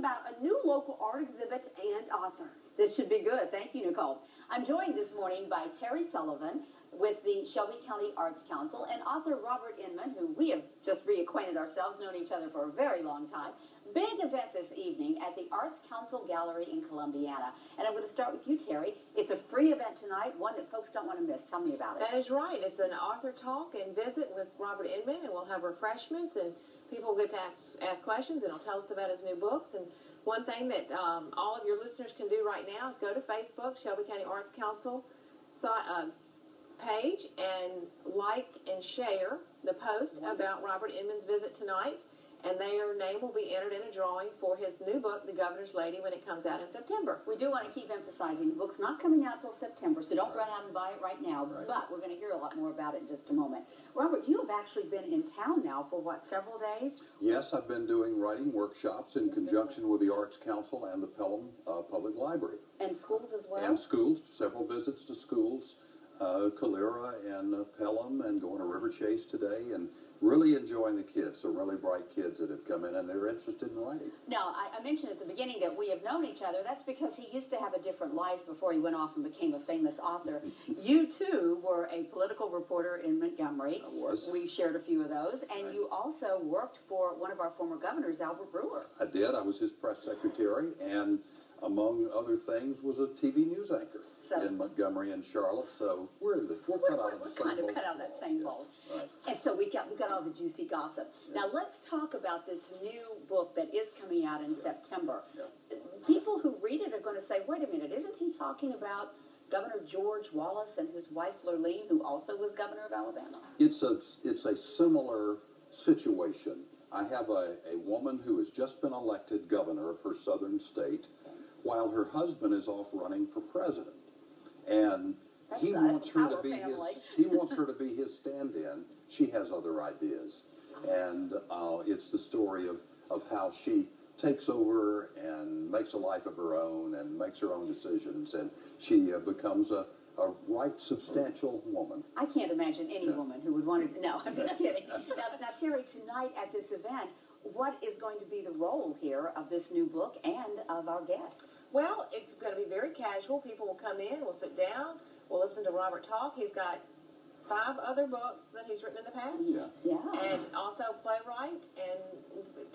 about a new local art exhibit and author. This should be good. Thank you, Nicole. I'm joined this morning by Terri Sullivan with the Shelby County Arts Council and author Robert Inman, who we have just reacquainted ourselves, known each other for a very long time. Big event this evening at the Arts Council Gallery in Columbiana. And I'm going to start with you, Terri. It's a free event tonight, one that folks don't want to miss. Tell me about it. That is right. It's an author talk and visit with Robert Inman, and we'll have refreshments, and people will get to ask questions, and he'll tell us about his new books. And one thing that all of your listeners can do right now is go to Facebook, Shelby County Arts Council page, and like and share the post about Robert Inman's visit tonight, and their name will be entered in a drawing for his new book, The Governor's Lady, when it comes out in September. We do want to keep emphasizing the book's not coming out till September, so don't run out and buy it right now, but we're going to hear a lot more about it in just a moment. Robert, you have actually been in town now for, what, several days? Yes, I've been doing writing workshops in conjunction with the Arts Council and the Pelham Public Library. And schools as well? And schools, several visits to schools, Calera and Pelham, and going to River Chase today, and really enjoying the kids, some really bright kids that have come in, and they're interested in writing. Now, I mentioned at the beginning that we have known each other. That's because he used to have a different life before he went off and became a famous author. You, too, were a political reporter in Montgomery. I was. We shared a few of those. And you also worked for one of our former governors, Albert Brewer. I did. I was his press secretary, and among other things, was a TV news anchor in Montgomery and Charlotte. So we're cut out of the same bowl. Cut out of that same bowl. Right. And so we got all the juicy gossip. Yeah. Now let's talk about this new book that is coming out in September. Yeah. People who read it are going to say, wait a minute, isn't he talking about Governor George Wallace and his wife Lurleen, who also was governor of Alabama? It's a similar situation. I have a woman who has just been elected governor of her southern state, while her husband is off running for president. And he wants her to be his stand-in. She has other ideas. And it's the story of how she takes over and makes a life of her own and makes her own decisions. And she becomes a right substantial woman. I can't imagine any woman who would want to... No, I'm just kidding. Now, Terri, tonight at this event, what is going to be the role here of this new book and of our guests? Well, it's going to be very casual. People will come in, we'll sit down, we'll listen to Robert talk. He's got 5 other books that he's written in the past. Yeah. And also playwright, and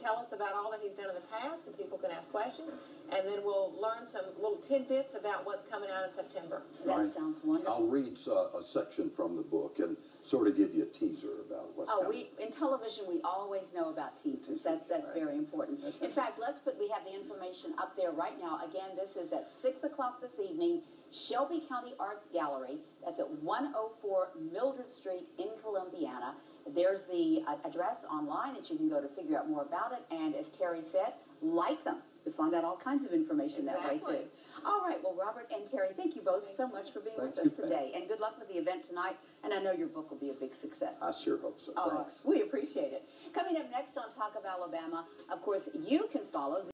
tell us about all that he's done in the past, and people can ask questions. And then we'll learn some little tidbits about what's coming out in September. That sounds wonderful. I'll read a section from the book and sort of give you a teaser about what's coming. In television, we always know about teasers. That's very important. In fact, we have the information up there right now. Again, this is at 6 o'clock this evening, Shelby County Arts Gallery. That's at 104 Mildred Street in Columbiana. There's the address online that you can go to figure out more about it. And as Terri said, like them to find out all kinds of information that way, too. All right. Well, Robert and Terri, thank you both so much for being with us today. And good luck with the event tonight. And I know your book will be a big success. I sure hope so. Thanks. We appreciate it. Coming up next on Talk of Alabama, of course, you can follow